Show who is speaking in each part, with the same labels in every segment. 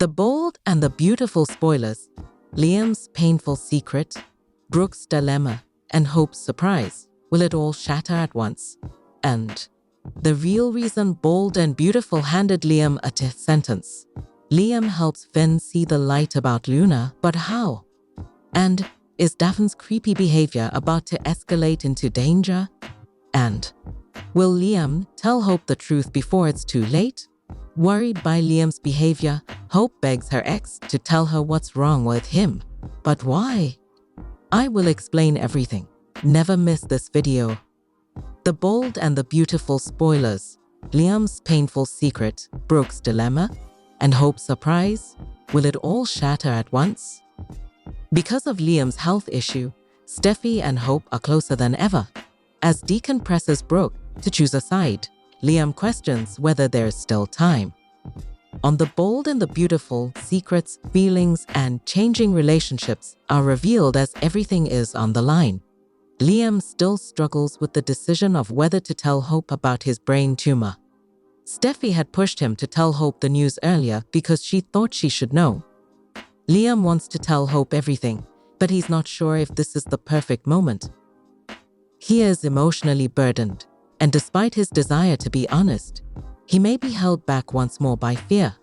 Speaker 1: The Bold and the Beautiful spoilers, Liam's painful secret, Brooke's dilemma, and Hope's surprise. Will it all shatter at once? And the real reason Bold and Beautiful handed Liam a death sentence. Liam helps Finn see the light about Luna, but how? And is Daphne's creepy behavior about to escalate into danger? And will Liam tell Hope the truth before it's too late? Worried by Liam's behavior, Hope begs her ex to tell her what's wrong with him. But why? I will explain everything. Never miss this video. The Bold and the Beautiful spoilers, Liam's painful secret, Brooke's dilemma, and Hope's surprise. Will it all shatter at once? Because of Liam's health issue, Steffi and Hope are closer than ever. As Deacon presses Brooke to choose a side, Liam questions whether there's still time. On The Bold and the Beautiful, secrets, feelings, and changing relationships are revealed as everything is on the line. Liam still struggles with the decision of whether to tell Hope about his brain tumor. Steffi had pushed him to tell Hope the news earlier because she thought she should know. Liam wants to tell Hope everything, but he's not sure if this is the perfect moment. He is emotionally burdened, and despite his desire to be honest, he may be held back once more by fear.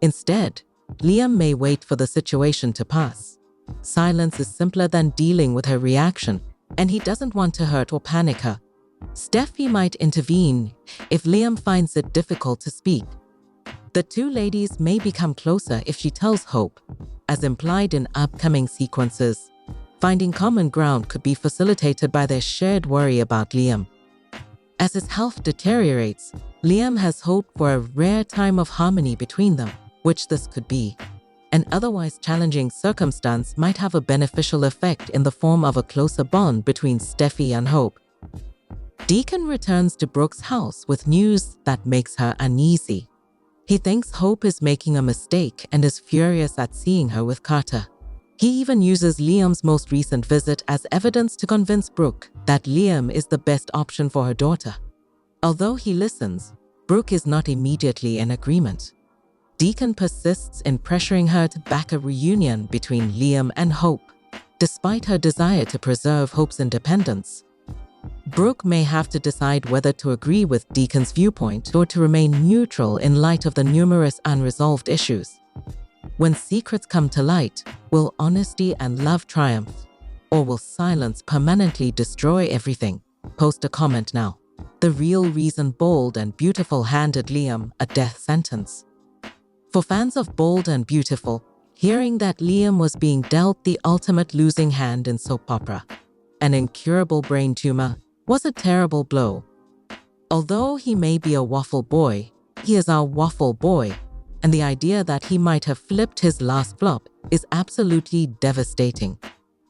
Speaker 1: Instead, Liam may wait for the situation to pass. Silence is simpler than dealing with her reaction, and he doesn't want to hurt or panic her. Steffi might intervene if Liam finds it difficult to speak. The two ladies may become closer if she tells Hope, as implied in upcoming sequences. Finding common ground could be facilitated by their shared worry about Liam. As his health deteriorates, Liam has hoped for a rare time of harmony between them, which this could be. An otherwise challenging circumstance might have a beneficial effect in the form of a closer bond between Steffi and Hope. Deacon returns to Brooke's house with news that makes her uneasy. He thinks Hope is making a mistake and is furious at seeing her with Carter. He even uses Liam's most recent visit as evidence to convince Brooke that Liam is the best option for her daughter. Although he listens, Brooke is not immediately in agreement. Deacon persists in pressuring her to back a reunion between Liam and Hope, despite her desire to preserve Hope's independence. Brooke may have to decide whether to agree with Deacon's viewpoint or to remain neutral in light of the numerous unresolved issues. When secrets come to light, will honesty and love triumph, or will silence permanently destroy everything? Post a comment now. The real reason Bold and Beautiful handed Liam a death sentence. For fans of Bold and Beautiful, hearing that Liam was being dealt the ultimate losing hand in soap opera, an incurable brain tumor, was a terrible blow. Although he may be a waffle boy, he is our waffle boy, and the idea that he might have flipped his last flop is absolutely devastating.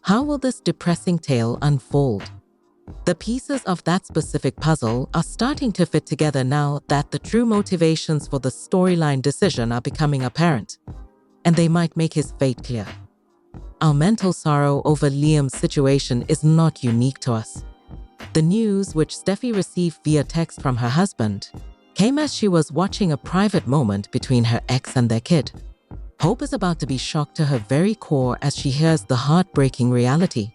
Speaker 1: How will this depressing tale unfold? The pieces of that specific puzzle are starting to fit together now that the true motivations for the storyline decision are becoming apparent, and they might make his fate clear. Our mental sorrow over Liam's situation is not unique to us. The news, which Steffi received via text from her husband, came as she was watching a private moment between her ex and their kid. Hope is about to be shocked to her very core as she hears the heartbreaking reality.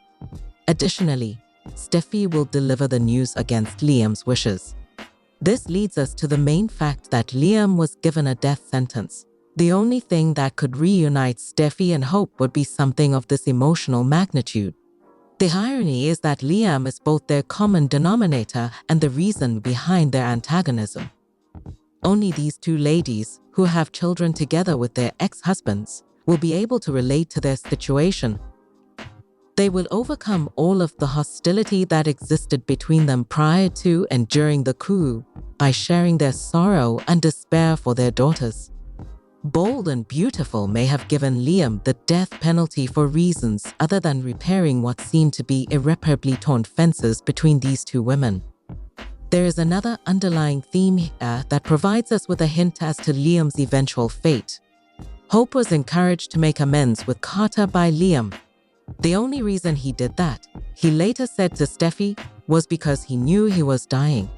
Speaker 1: Additionally, Steffi will deliver the news against Liam's wishes. This leads us to the main fact that Liam was given a death sentence. The only thing that could reunite Steffi and Hope would be something of this emotional magnitude. The irony is that Liam is both their common denominator and the reason behind their antagonism. Only these two ladies, who have children together with their ex-husbands, will be able to relate to their situation. They will overcome all of the hostility that existed between them prior to and during the coup by sharing their sorrow and despair for their daughters. Bold and Beautiful may have given Liam the death penalty for reasons other than repairing what seemed to be irreparably torn fences between these two women. There is another underlying theme here that provides us with a hint as to Liam's eventual fate. Hope was encouraged to make amends with Carter by Liam. The only reason he did that, he later said to Steffi, was because he knew he was dying.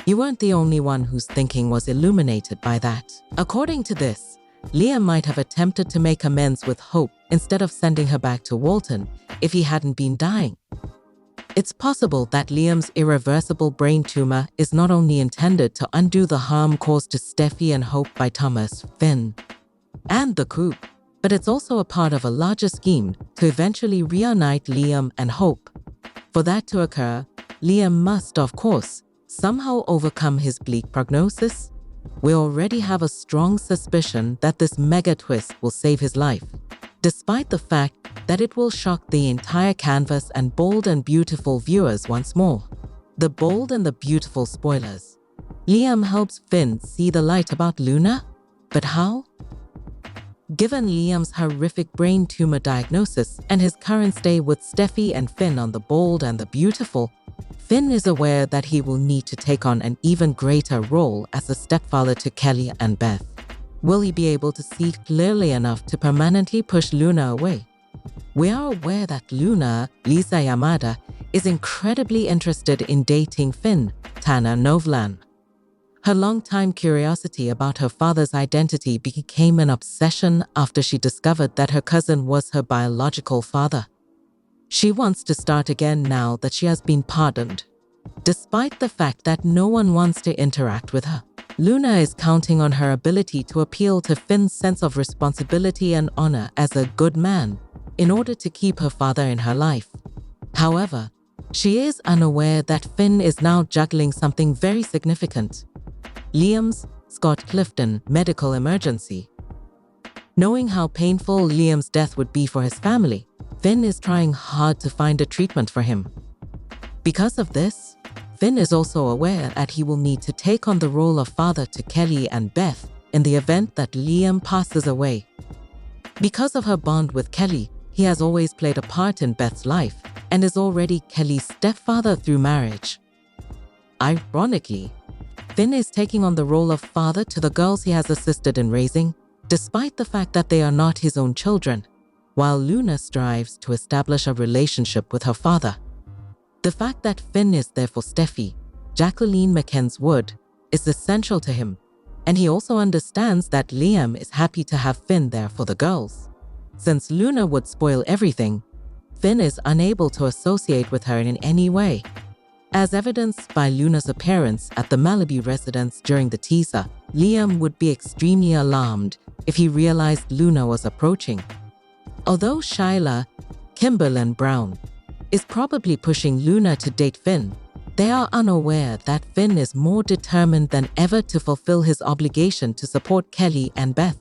Speaker 1: You weren't the only one whose thinking was illuminated by that. According to this, Liam might have attempted to make amends with Hope instead of sending her back to Walton if he hadn't been dying. It's possible that Liam's irreversible brain tumor is not only intended to undo the harm caused to Steffi and Hope by Thomas, Finn, and the coup, but it's also a part of a larger scheme to eventually reunite Liam and Hope. For that to occur, Liam must, of course, somehow overcome his bleak prognosis. We already have a strong suspicion that this mega twist will save his life, despite the fact that it will shock the entire canvas and bold and beautiful viewers once more. The bold and the beautiful spoilers. Liam helps Finn see the light about Luna, but how? Given Liam's horrific brain tumor diagnosis and his current stay with Steffi and Finn on the bold and the beautiful, Finn is aware that he will need to take on an even greater role as a stepfather to Kelly and Beth. Will he be able to see clearly enough to permanently push Luna away? We are aware that Luna, Lisa Yamada, is incredibly interested in dating Finn, Tana Novlan. Her long-time curiosity about her father's identity became an obsession after she discovered that her cousin was her biological father. She wants to start again now that she has been pardoned. Despite the fact that no one wants to interact with her, Luna is counting on her ability to appeal to Finn's sense of responsibility and honor as a good man in order to keep her father in her life. However, she is unaware that Finn is now juggling something very significant: Liam's Scott Clifton medical emergency. Knowing how painful Liam's death would be for his family, Finn is trying hard to find a treatment for him. Because of this, Finn is also aware that he will need to take on the role of father to Kelly and Beth in the event that Liam passes away. Because of her bond with Kelly, he has always played a part in Beth's life and is already Kelly's stepfather through marriage. Ironically, Finn is taking on the role of father to the girls he has assisted in raising, despite the fact that they are not his own children, while Luna strives to establish a relationship with her father. The fact that Finn is there for Steffi, Jacqueline McKenzie Wood, is essential to him, and he also understands that Liam is happy to have Finn there for the girls. Since Luna would spoil everything, Finn is unable to associate with her in any way. As evidenced by Luna's appearance at the Malibu residence during the teaser, Liam would be extremely alarmed if he realized Luna was approaching. Although Shyla, Kimberlyn Brown, is probably pushing Luna to date Finn, they are unaware that Finn is more determined than ever to fulfill his obligation to support Kelly and Beth.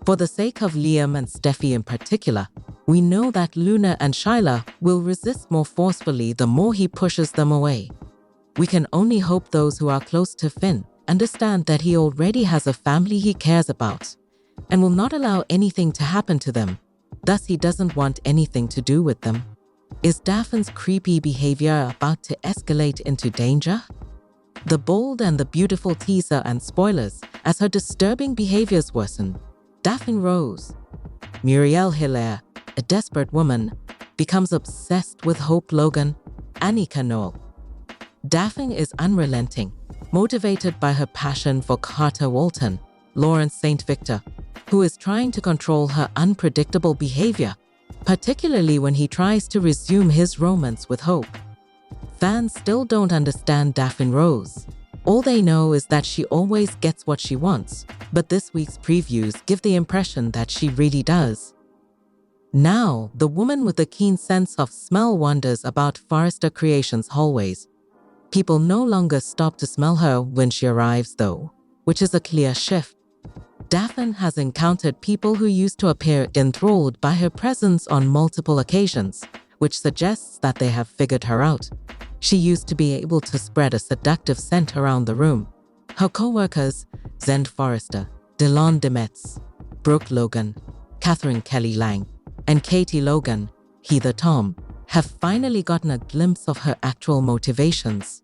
Speaker 1: For the sake of Liam and Steffi in particular, we know that Luna and Shyla will resist more forcefully the more he pushes them away. We can only hope those who are close to Finn understand that he already has a family he cares about and will not allow anything to happen to them. Thus, he doesn't want anything to do with them. Is Daphne's creepy behavior about to escalate into danger? The bold and the beautiful teaser and spoilers as her disturbing behaviors worsen. Daphne Rose, Muriel Hilaire, a desperate woman, becomes obsessed with Hope Logan, Annika Noel. Daphne is unrelenting, motivated by her passion for Carter Walton, Lawrence St. Victor, who is trying to control her unpredictable behavior, particularly when he tries to resume his romance with Hope. Fans still don't understand Daphne Rose. All they know is that she always gets what she wants, but this week's previews give the impression that she really does. Now, the woman with a keen sense of smell wonders about Forrester Creations' hallways. People no longer stop to smell her when she arrives, though, which is a clear shift. Daphne has encountered people who used to appear enthralled by her presence on multiple occasions, which suggests that they have figured her out. She used to be able to spread a seductive scent around the room. Her co-workers, Zend Forrester, Delon Demetz, Brooke Logan, Catherine Kelly Lang, and Katie Logan, Heather Tom, have finally gotten a glimpse of her actual motivations.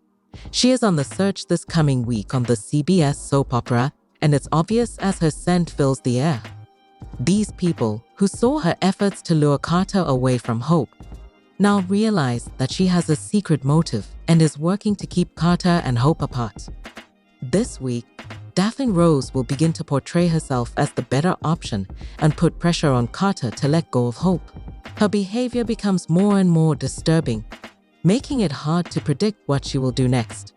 Speaker 1: She is on the search this coming week on the CBS soap opera, and it's obvious as her scent fills the air. These people, who saw her efforts to lure Carter away from Hope, now realize that she has a secret motive and is working to keep Carter and Hope apart. This week, Daphne Rose will begin to portray herself as the better option and put pressure on Carter to let go of Hope. Her behavior becomes more and more disturbing, making it hard to predict what she will do next.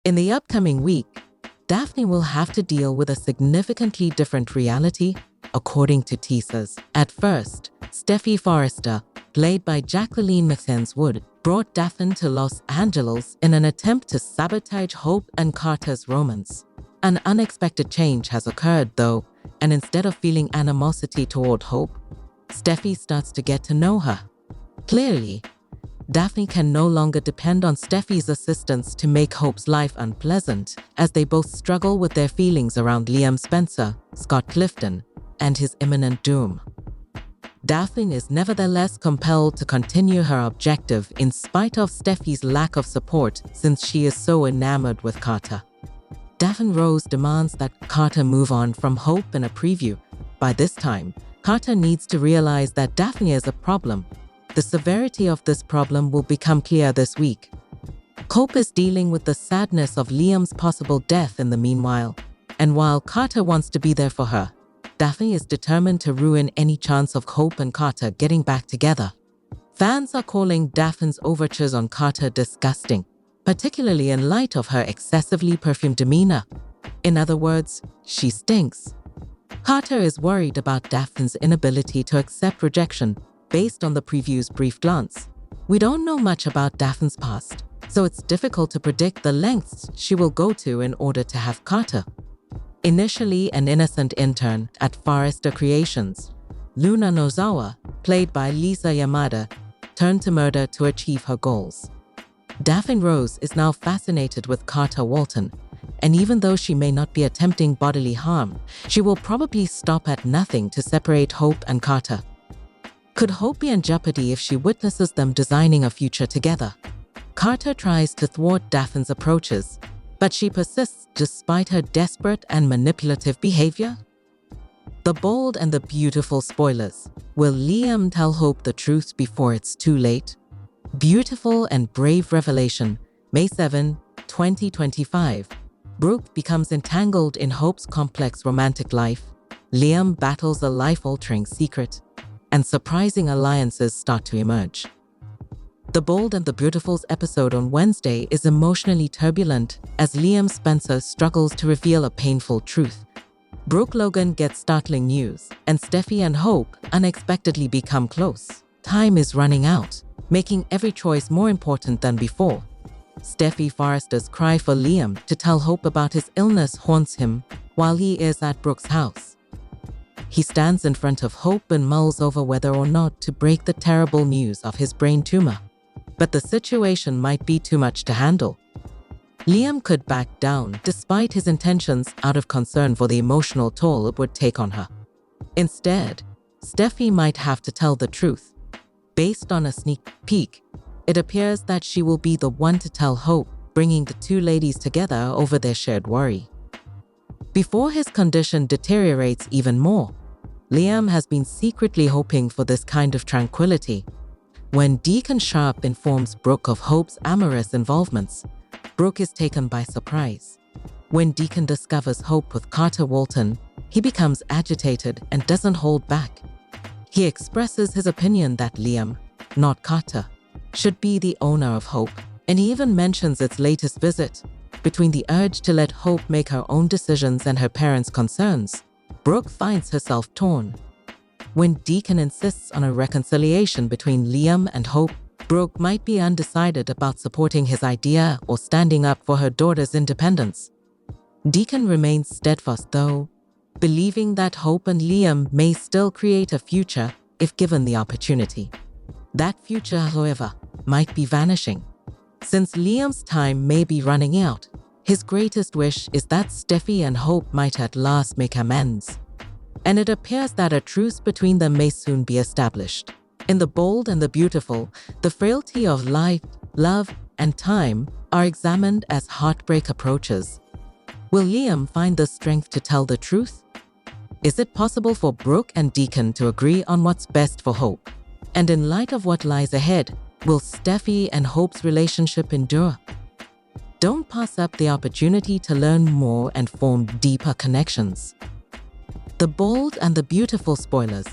Speaker 1: In the upcoming week, Daphne will have to deal with a significantly different reality, according to teasers. At first, Steffi Forrester, played by Jacqueline McSense-Wood, brought Daphne to Los Angeles in an attempt to sabotage Hope and Carter's romance. An unexpected change has occurred, though, and instead of feeling animosity toward Hope, Steffi starts to get to know her. Clearly, Daphne can no longer depend on Steffi's assistance to make Hope's life unpleasant, as they both struggle with their feelings around Liam Spencer, Scott Clifton, and his imminent doom. Daphne is nevertheless compelled to continue her objective in spite of Steffi's lack of support, since she is so enamored with Carter. Daphne Rose demands that Carter move on from Hope in a preview. By this time, Carter needs to realize that Daphne is a problem. The severity of this problem will become clear this week. Hope is dealing with the sadness of Liam's possible death in the meanwhile, and while Carter wants to be there for her, Daphne is determined to ruin any chance of Hope and Carter getting back together. Fans are calling Daphne's overtures on Carter disgusting, particularly in light of her excessively perfumed demeanor. In other words, she stinks. Carter is worried about Daphne's inability to accept rejection based on the preview's brief glance. We don't know much about Daphne's past, so it's difficult to predict the lengths she will go to in order to have Carter. Initially an innocent intern at Forrester Creations, Luna Nozawa, played by Lisa Yamada, turned to murder to achieve her goals. Daphne Rose is now fascinated with Carter Walton, and even though she may not be attempting bodily harm, she will probably stop at nothing to separate Hope and Carter. Could Hope be in jeopardy if she witnesses them designing a future together? Carter tries to thwart Daphne's approaches, but she persists despite her desperate and manipulative behavior. The bold and the beautiful spoilers. Will Liam tell Hope the truth before it's too late? Beautiful and brave revelation. May 7, 2025. Brooke becomes entangled in Hope's complex romantic life. Liam battles a life-altering secret, and surprising alliances start to emerge. The Bold and the Beautiful's episode on Wednesday is emotionally turbulent as Liam Spencer struggles to reveal a painful truth. Brooke Logan gets startling news, and Steffi and Hope unexpectedly become close. Time is running out, making every choice more important than before. Steffi Forrester's cry for Liam to tell Hope about his illness haunts him while he is at Brooke's house. He stands in front of Hope and mulls over whether or not to break the terrible news of his brain tumor. But the situation might be too much to handle. Liam could back down despite his intentions out of concern for the emotional toll it would take on her. Instead, Steffi might have to tell the truth. Based on a sneak peek, it appears that she will be the one to tell Hope, bringing the two ladies together over their shared worry. Before his condition deteriorates even more, Liam has been secretly hoping for this kind of tranquility. When Deacon Sharp informs Brooke of Hope's amorous involvements, Brooke is taken by surprise. When Deacon discovers Hope with Carter Walton, he becomes agitated and doesn't hold back. He expresses his opinion that Liam, not Carter, should be the owner of Hope, and he even mentions its latest visit. Between the urge to let Hope make her own decisions and her parents' concerns, Brooke finds herself torn. When Deacon insists on a reconciliation between Liam and Hope, Brooke might be undecided about supporting his idea or standing up for her daughter's independence. Deacon remains steadfast though, believing that Hope and Liam may still create a future if given the opportunity. That future, however, might be vanishing. Since Liam's time may be running out, his greatest wish is that Steffi and Hope might at last make amends. And it appears that a truce between them may soon be established. In The Bold and the Beautiful, the frailty of life, love, and time are examined as heartbreak approaches. Will Liam find the strength to tell the truth? Is it possible for Brooke and Deacon to agree on what's best for Hope? And in light of what lies ahead, will Steffi and Hope's relationship endure? Don't pass up the opportunity to learn more and form deeper connections. The bold and the beautiful spoilers.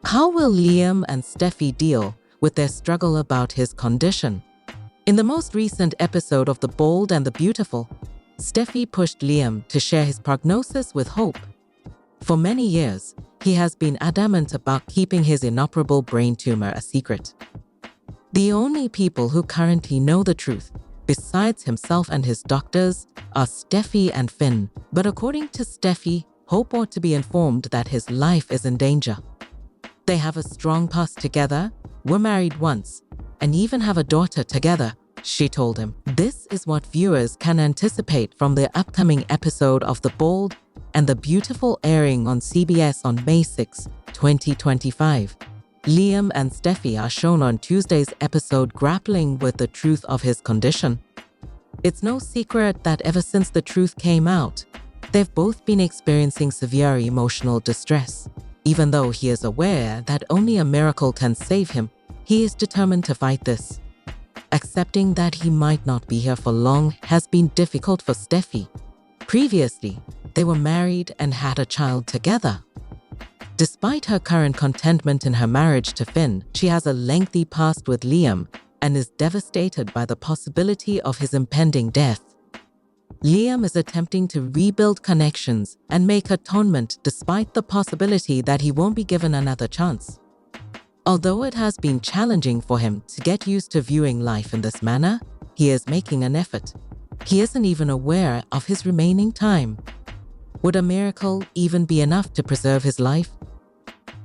Speaker 1: How will Liam and Steffi deal with their struggle about his condition? In the most recent episode of The Bold and the Beautiful, Steffi pushed Liam to share his prognosis with Hope. For many years, he has been adamant about keeping his inoperable brain tumor a secret. The only people who currently know the truth, besides himself and his doctors, are Steffi and Finn. But according to Steffi, Hope ought to be informed that his life is in danger. They have a strong past together, were married once, and even have a daughter together, she told him. This is what viewers can anticipate from the upcoming episode of The Bold and the Beautiful, airing on CBS on May 6, 2025. Liam and Steffi are shown on Tuesday's episode grappling with the truth of his condition. It's no secret that ever since the truth came out, they've both been experiencing severe emotional distress. Even though he is aware that only a miracle can save him, he is determined to fight this. Accepting that he might not be here for long has been difficult for Steffi. Previously, they were married and had a child together. Despite her current contentment in her marriage to Finn, she has a lengthy past with Liam and is devastated by the possibility of his impending death. Liam is attempting to rebuild connections and make atonement despite the possibility that he won't be given another chance. Although it has been challenging for him to get used to viewing life in this manner, he is making an effort. He isn't even aware of his remaining time. Would a miracle even be enough to preserve his life?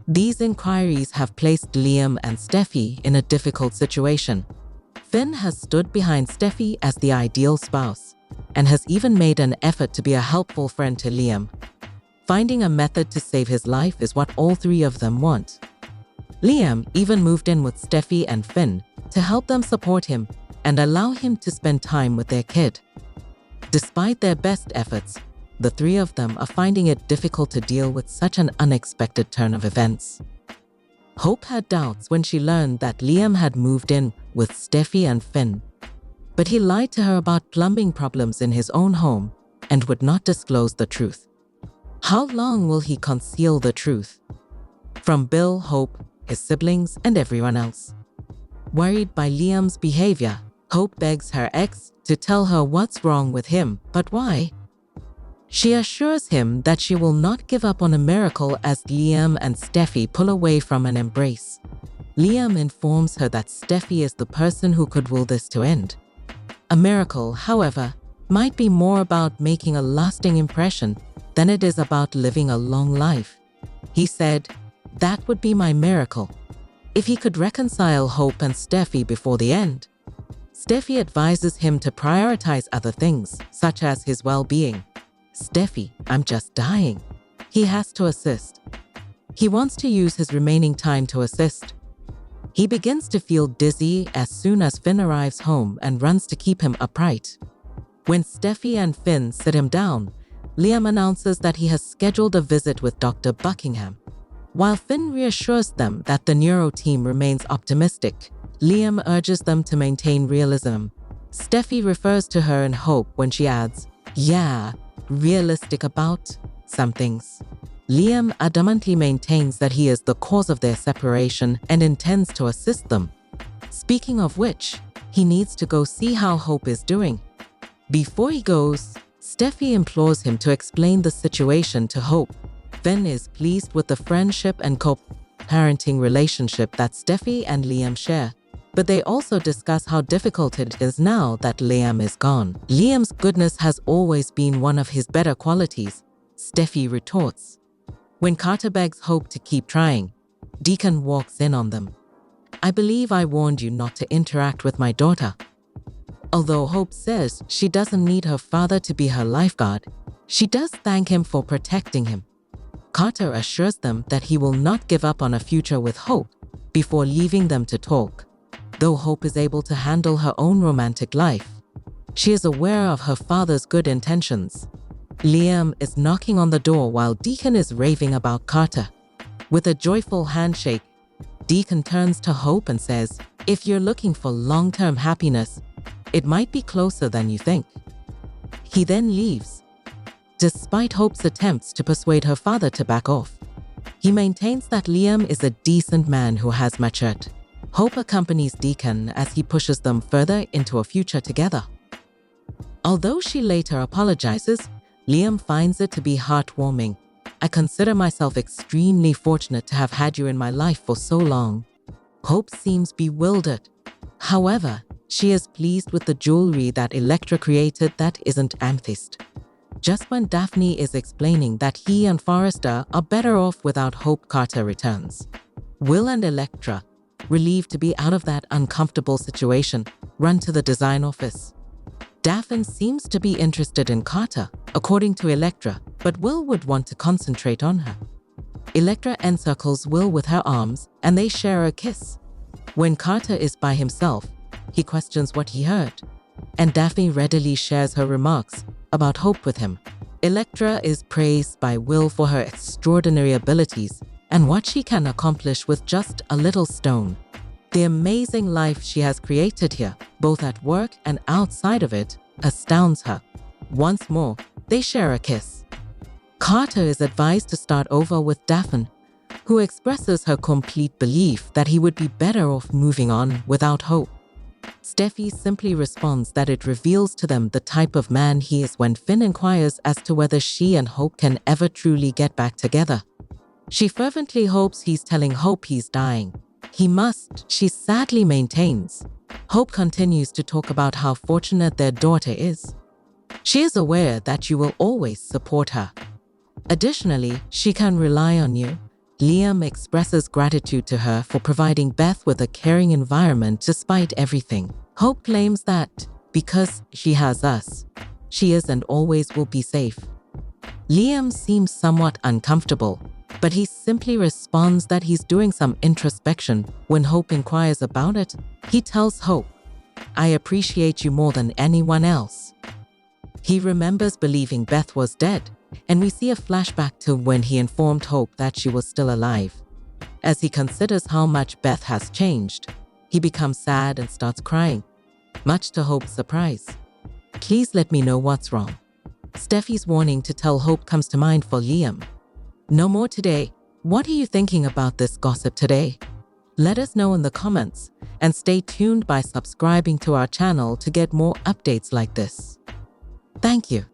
Speaker 1: These inquiries have placed Liam and Steffi in a difficult situation. Finn has stood behind Steffi as the ideal spouse, and has even made an effort to be a helpful friend to Liam. Finding a method to save his life is what all three of them want. Liam even moved in with Steffi and Finn to help them support him and allow him to spend time with their kid. Despite their best efforts, the three of them are finding it difficult to deal with such an unexpected turn of events. Hope had doubts when she learned that Liam had moved in with Steffi and Finn, but he lied to her about plumbing problems in his own home and would not disclose the truth. How long will he conceal the truth? From Bill, Hope, his siblings, and everyone else. Worried by Liam's behavior, Hope begs her ex to tell her what's wrong with him, but why? She assures him that she will not give up on a miracle as Liam and Steffi pull away from an embrace. Liam informs her that Steffi is the person who could will this to end. A miracle, however, might be more about making a lasting impression than it is about living a long life. He said, "That would be my miracle. If he could reconcile Hope and Steffi before the end." Steffi advises him to prioritize other things, such as his well-being. "Steffi, I'm just dying." He has to assist. He wants to use his remaining time to assist. He begins to feel dizzy as soon as Finn arrives home and runs to keep him upright. When Steffi and Finn sit him down, Liam announces that he has scheduled a visit with Dr. Buckingham. While Finn reassures them that the neuro team remains optimistic, Liam urges them to maintain realism. Steffi refers to her in Hope when she adds, "Yeah, realistic about some things." Liam adamantly maintains that he is the cause of their separation and intends to assist them. Speaking of which, he needs to go see how Hope is doing. Before he goes, Steffi implores him to explain the situation to Hope. Finn is pleased with the friendship and co-parenting relationship that Steffi and Liam share, but they also discuss how difficult it is now that Liam is gone. "Liam's goodness has always been one of his better qualities," Steffi retorts. When Carter begs Hope to keep trying, Deacon walks in on them. "I believe I warned you not to interact with my daughter." Although Hope says she doesn't need her father to be her lifeguard, she does thank him for protecting him. Carter assures them that he will not give up on a future with Hope before leaving them to talk. Though Hope is able to handle her own romantic life, she is aware of her father's good intentions. Liam is knocking on the door while Deacon is raving about Carter. With a joyful handshake, Deacon turns to Hope and says, "If you're looking for long-term happiness, It might be closer than you think. He then leaves, despite Hope's attempts to persuade her father to back off. He maintains that Liam is a decent man who has matured. Hope accompanies Deacon as he pushes them further into a future together. Although she later apologizes, Liam finds it to be heartwarming. I consider myself extremely fortunate to have had you in my life for so long. Hope seems bewildered. However, she is pleased with the jewelry that Elektra created that isn't amethyst. Just when Daphne is explaining that he and Forrester are better off without Hope, Carter returns. Will and Elektra, relieved to be out of that uncomfortable situation, run to the design office. Daphne seems to be interested in Carter, according to Elektra, but Will would want to concentrate on her. Elektra encircles Will with her arms, and they share a kiss. When Carter is by himself, he questions what he heard, and Daphne readily shares her remarks about Hope with him. Elektra is praised by Will for her extraordinary abilities and what she can accomplish with just a little stone. The amazing life she has created here, both at work and outside of it, astounds her. Once more, they share a kiss. Carter is advised to start over with Daphne, who expresses her complete belief that he would be better off moving on without Hope. Steffi simply responds that it reveals to them the type of man he is when Finn inquires as to whether she and Hope can ever truly get back together. She fervently hopes he's telling Hope he's dying. He must, she sadly maintains. Hope continues to talk about how fortunate their daughter is. She is aware that you will always support her. Additionally, she can rely on you. Liam expresses gratitude to her for providing Beth with a caring environment despite everything. Hope claims that, because she has us, she is and always will be safe. Liam seems somewhat uncomfortable, but he simply responds that he's doing some introspection. When Hope inquires about it, he tells Hope, "I appreciate you more than anyone else." He remembers believing Beth was dead, and we see a flashback to when he informed Hope that she was still alive. As he considers how much Beth has changed, he becomes sad and starts crying, much to Hope's surprise. "Please let me know what's wrong." Steffi's warning to tell Hope comes to mind for Liam. No more today. What are you thinking about this gossip today? Let us know in the comments, and stay tuned by subscribing to our channel to get more updates like this. Thank you.